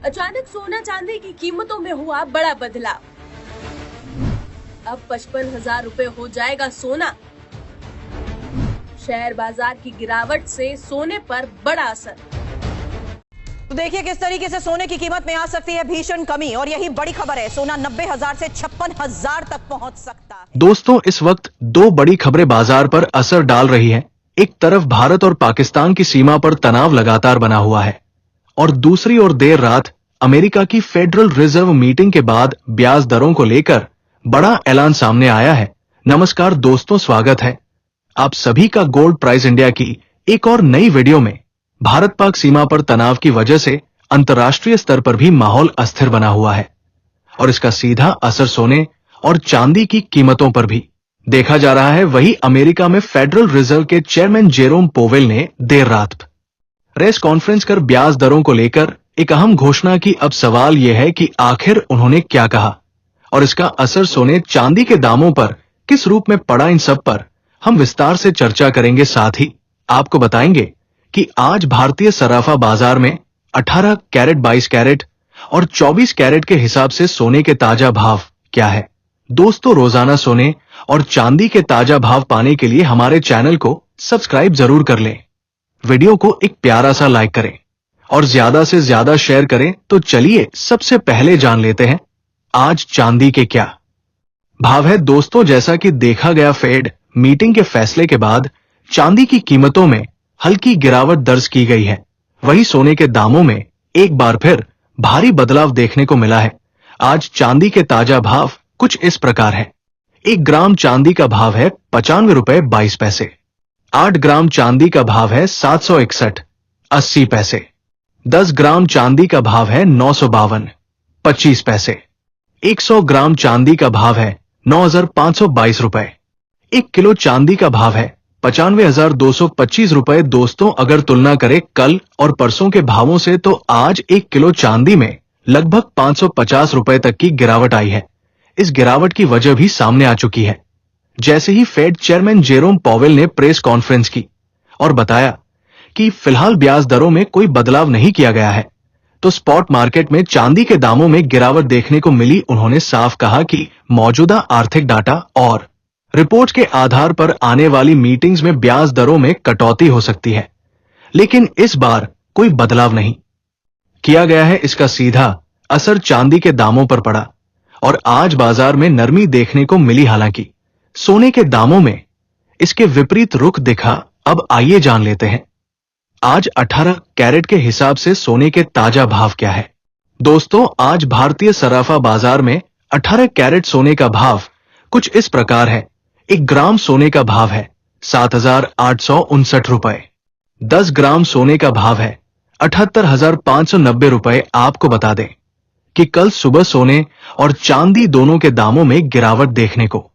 अचानक सोना चांदी की कीमतों में हुआ बड़ा बदलाव। अब 55,000 रुपए हो जाएगा सोना। शेयर बाजार की गिरावट से सोने पर बड़ा असर। तो देखिए किस तरीके से सोने की कीमत में आ सकती है भीषण कमी, और यही बड़ी खबर है। सोना 90,000 से 56,000 तक पहुंच सकता है। दोस्तों, इस वक्त दो बड़ी खबरें बाजार पर असर डाल रही हैं। एक तरफ भारत और पाकिस्तान की सीमा पर तनाव लगातार बना हुआ है, और दूसरी ओर देर रात अमेरिका की फेडरल रिजर्व मीटिंग के बाद ब्याज दरों को लेकर बड़ा ऐलान सामने आया है। नमस्कार दोस्तों, स्वागत है आप सभी का गोल्ड प्राइस इंडिया की एक और नई वीडियो में। भारत पाक सीमा पर तनाव की वजह से अंतर्राष्ट्रीय स्तर पर भी माहौल अस्थिर बना हुआ है, और इसका सीधा असर सोने और चांदी की कीमतों पर भी देखा जा रहा है। वही अमेरिका में फेडरल रिजर्व के चेयरमैन जेरोम पोवेल ने देर रात प्रेस कॉन्फ्रेंस कर ब्याज दरों को लेकर एक अहम घोषणा की। अब सवाल यह है कि आखिर उन्होंने क्या कहा और इसका असर सोने चांदी के दामों पर किस रूप में पड़ा। इन सब पर हम विस्तार से चर्चा करेंगे। साथ ही आपको बताएंगे कि आज भारतीय सराफा बाजार में 18 कैरेट, 22 कैरेट और 24 कैरेट के हिसाब से सोने के ताजा भाव क्या है। दोस्तों, रोजाना सोने और चांदी के ताजा भाव पाने के लिए हमारे चैनल को सब्सक्राइब जरूर कर लें, वीडियो को एक प्यारा सा लाइक करें और ज्यादा से ज्यादा शेयर करें। तो चलिए सबसे पहले जान लेते हैं आज चांदी के क्या भाव है। दोस्तों, जैसा कि देखा गया, फेड मीटिंग के फैसले के बाद चांदी की कीमतों में हल्की गिरावट दर्ज की गई है। वही सोने के दामों में एक बार फिर भारी बदलाव देखने को मिला है। आज चांदी के ताजा भाव कुछ इस प्रकार है। 1 ग्राम चांदी का भाव है 95 रुपए 22 पैसे। 8 ग्राम चांदी का भाव है 761.80 पैसे। 10 ग्राम चांदी का भाव है 952.25 पैसे। 100 ग्राम चांदी का भाव है 9,522 रुपए। 1 किलो चांदी का भाव है 95,225 रुपए। दोस्तों, अगर तुलना करें कल और परसों के भावों से, तो आज 1 किलो चांदी में लगभग 550 रुपए तक की गिरावट आई है। इस गिरावट की वजह भी सामने आ चुकी है। जैसे ही फेड चेयरमैन जेरोम पॉवेल ने प्रेस कॉन्फ्रेंस की और बताया कि फिलहाल ब्याज दरों में कोई बदलाव नहीं किया गया है, तो स्पॉट मार्केट में चांदी के दामों में गिरावट देखने को मिली। उन्होंने साफ कहा कि मौजूदा आर्थिक डाटा और रिपोर्ट के आधार पर आने वाली मीटिंग्स में ब्याज दरों में कटौती हो सकती है, लेकिन इस बार कोई बदलाव नहीं किया गया है। इसका सीधा असर चांदी के दामों पर पड़ा और आज बाजार में नरमी देखने को मिली। हालांकि सोने के दामों में इसके विपरीत रुख दिखा। अब आइए जान लेते हैं आज 18 कैरेट के हिसाब से सोने के ताजा भाव क्या है। दोस्तों, आज भारतीय सराफा बाजार में 18 कैरेट सोने का भाव कुछ इस प्रकार है। 1 ग्राम सोने का भाव है 7,859 रुपए। 10 ग्राम सोने का भाव है 78,590 रुपए। आपको बता दें कि कल सुबह सोने और चांदी दोनों के दामों में गिरावट देखने को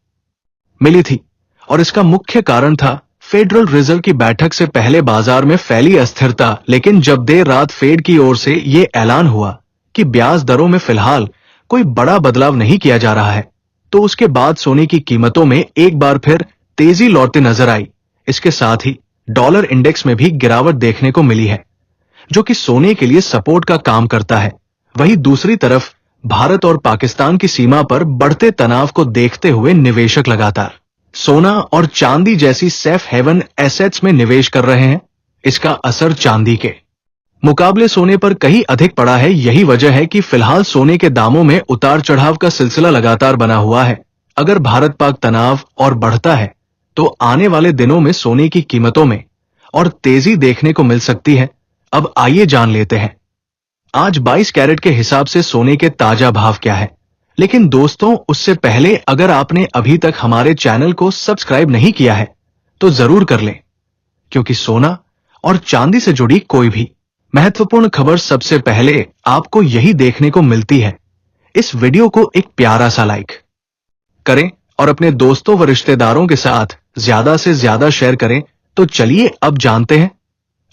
मिली थी, और इसका मुख्य कारण था फेडरल रिजर्व की बैठक से पहले बाजार में फैली अस्थिरता। लेकिन जब देर रात फेड की ओर से ये ऐलान हुआ कि ब्याज दरों में फिलहाल कोई बड़ा बदलाव नहीं किया जा रहा है, तो उसके बाद सोने की कीमतों में एक बार फिर तेजी लौटती नजर आई। इसके साथ ही डॉलर इंडेक्स में भी गिरावट देखने को मिली है, जो कि सोने के लिए सपोर्ट का काम करता है। वहीं दूसरी तरफ भारत और पाकिस्तान की सीमा पर बढ़ते तनाव को देखते हुए निवेशक लगातार सोना और चांदी जैसी सेफ हेवन एसेट्स में निवेश कर रहे हैं। इसका असर चांदी के मुकाबले सोने पर कहीं अधिक पड़ा है। यही वजह है कि फिलहाल सोने के दामों में उतार चढ़ाव का सिलसिला लगातार बना हुआ है। अगर भारत पाक तनाव और बढ़ता है, तो आने वाले दिनों में सोने की कीमतों में और तेजी देखने को मिल सकती है। अब आइए जान लेते हैं आज 22 कैरेट के हिसाब से सोने के ताजा भाव क्या है। लेकिन दोस्तों, उससे पहले अगर आपने अभी तक हमारे चैनल को सब्सक्राइब नहीं किया है, तो जरूर कर लें, क्योंकि सोना और चांदी से जुड़ी कोई भी महत्वपूर्ण खबर सबसे पहले आपको यही देखने को मिलती है। इस वीडियो को एक प्यारा सा लाइक करें और अपने दोस्तों व रिश्तेदारों के साथ ज्यादा से ज्यादा शेयर करें। तो चलिए अब जानते हैं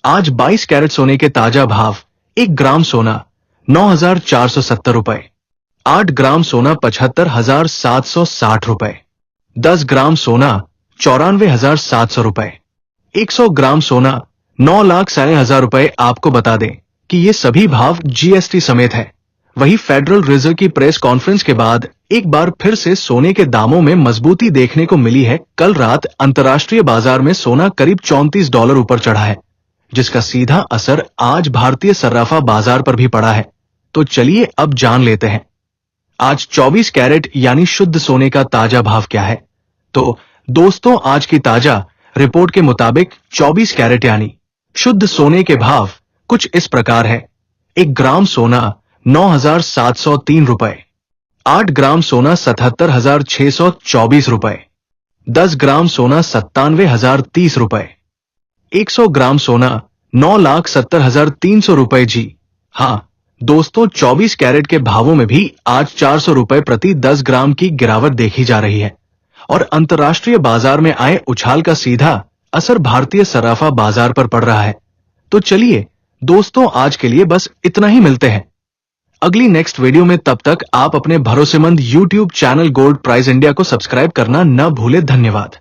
आज 22 कैरेट सोने के ताजा भाव। 1 ग्राम सोना 9,470 रुपए। 8 ग्राम सोना 75,760 रुपए। 10 ग्राम सोना 94,700 रुपए। 100 ग्राम सोना 9,60,000 रुपए। आपको बता दें कि ये सभी भाव जीएसटी समेत है। वही फेडरल रिजर्व की प्रेस कॉन्फ्रेंस के बाद एक बार फिर से सोने के दामों में मजबूती देखने को मिली है। कल रात अंतर्राष्ट्रीय बाजार में सोना करीब $34 ऊपर चढ़ा है, जिसका सीधा असर आज भारतीय सर्राफा बाजार पर भी पड़ा है। तो चलिए अब जान लेते हैं आज 24 कैरेट यानी शुद्ध सोने का ताजा भाव क्या है। तो दोस्तों, आज की ताजा रिपोर्ट के मुताबिक 24 कैरेट यानी शुद्ध सोने के भाव कुछ इस प्रकार है। 1 ग्राम सोना 9,703 रुपए, 8 ग्राम सोना 77,624 रुपए, 10 ग्राम सोना 97,030 रुपए, 100 ग्राम सोना 9,70,300 रुपए। जी हाँ दोस्तों, 24 कैरेट के भावों में भी आज 400 रुपए प्रति 10 ग्राम की गिरावट देखी जा रही है और अंतर्राष्ट्रीय बाजार में आए उछाल का सीधा असर भारतीय सर्राफा बाजार पर पड़ रहा है। तो चलिए दोस्तों, आज के लिए बस इतना ही। मिलते हैं अगली नेक्स्ट वीडियो में। तब तक आप अपने भरोसेमंद YouTube channel gold price India को सब्सक्राइब करना न भूले। धन्यवाद।